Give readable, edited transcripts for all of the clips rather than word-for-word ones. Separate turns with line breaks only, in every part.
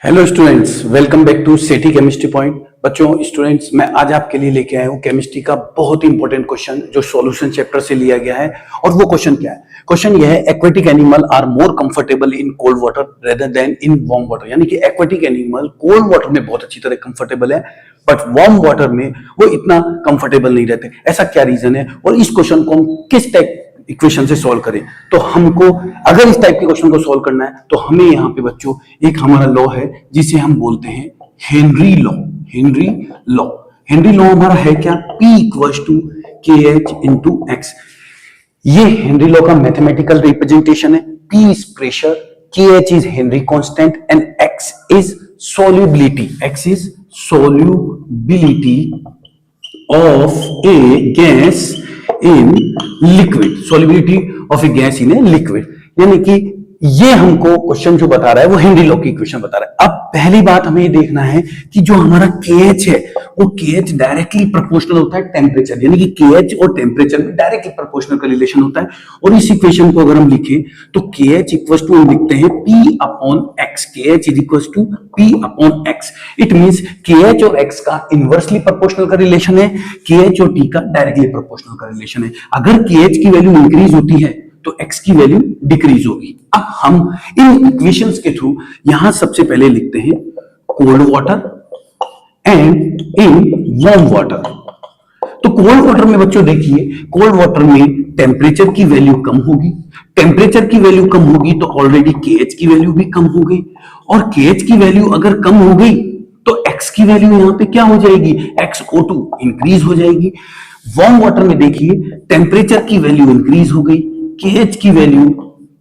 Hello students, welcome back to Sethi chemistry point. बच्चों, students, मैं आज आपके लिए लेके आया हूँ केमिस्ट्री का बहुत ही इंपॉर्टेंट क्वेश्चन जो सॉल्यूशन चैप्टर से लिया गया है। और वो क्वेश्चन क्या है? क्वेश्चन यह है, aquatic animal are more comfortable in cold water rather than in warm water. यानी कि एक्वेटिक एनिमल कोल्ड वाटर में बहुत अच्छी तरह कंफर्टेबल है, बट वार्म वाटर में वो इतना कंफर्टेबल नहीं रहते। ऐसा क्या रीजन है और इस क्वेश्चन को हम किस टाइप इक्वेशन से सॉल्व करें? तो हमको अगर इस टाइप के क्वेश्चन को सॉल्व करना है तो हमें यहाँ पे बच्चों एक हमारा लॉ है जिसे हम बोलते हैं Henry law. Henry law, Henry law हमारा है क्या? P इक्वल्स टू के एच इंटू एक्स। ये हेनरी लॉ का मैथमेटिकल रिप्रेजेंटेशन है। P इज प्रेशर, के H is Henry constant and x is solubility। X is solubility of a gas in liquid, solubility of a gas in a liquid। यानी कि ये हमको question जो बता रहा है वो हेनरी लॉ की इक्वेशन बता रहा है। अब पहली बात हमें ये देखना है कि जो हमारा KH है वो KH डायरेक्टली प्रोपोर्शनल होता है टेम्परेचर, यानी कि KH और टेम्परेचर में डायरेक्टली प्रोपोर्शनल का रिलेशन होता है। और इस इक्वेशन को अगर हम लिखें तो KH इक्वल्स टू हम लिखते हैं P upon X। KH is equals to P upon X। It means KH और X का इनवर्सली प्रोपोर्शनल का रिलेशन है, KH और T का डायरेक्टली प्रोपोर्शनल का रिलेशन है। अगर KH की वैल्यू इंक्रीज होती है तो x की वैल्यू डिक्रीज होगी। अब हम इन इक्वेशंस के थ्रू यहां सबसे पहले लिखते हैं cold water and in warm water. तो कोल्ड वाटर में बच्चों देखिए, कोल्ड वाटर में टेम्परेचर की वैल्यू कम होगी। टेम्परेचर की वैल्यू कम होगी तो ऑलरेडी KH की वैल्यू भी कम हो गई, और KH की वैल्यू अगर कम हो गई तो x की वैल्यू यहां पे क्या हो जाएगी? XO2 इंक्रीज हो जाएगी। वार्म वाटर में देखिए, टेम्परेचर की वैल्यू इंक्रीज हो गई, KH की वैल्यू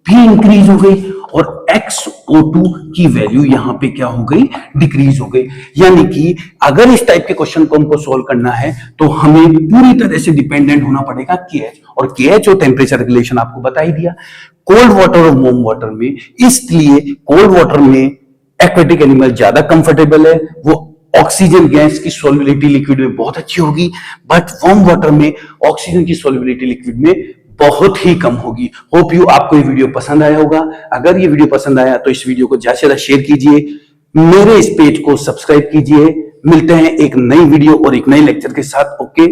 भी इंक्रीज हो गई और XO2 की वैल्यू यहां पे क्या हो गई? डिक्रीज हो गई। यानी कि अगर इस टाइप के क्वेश्चन को हमको सॉल्व करना है तो हमें पूरी तरह से डिपेंडेंट होना पड़ेगा KH, और KH और टेम्परेचर रिलेशन आपको बता ही दिया कोल्ड वाटर और वार्म वाटर में। इसलिए कोल्ड वाटर में एक्वेटिक एनिमल ज्यादा कंफर्टेबल है, वो ऑक्सीजन गैस की सॉल्युबिलिटी लिक्विड में बहुत अच्छी होगी, बट वार्म वाटर में ऑक्सीजन की सॉल्युबिलिटी लिक्विड में बहुत ही कम होगी। होप यू आपको ये वीडियो पसंद आया होगा। अगर ये वीडियो पसंद आया तो इस वीडियो को ज्यादा से ज्यादा शेयर कीजिए, मेरे इस पेज को सब्सक्राइब कीजिए। मिलते हैं एक नई वीडियो और एक नए लेक्चर के साथ। ओके।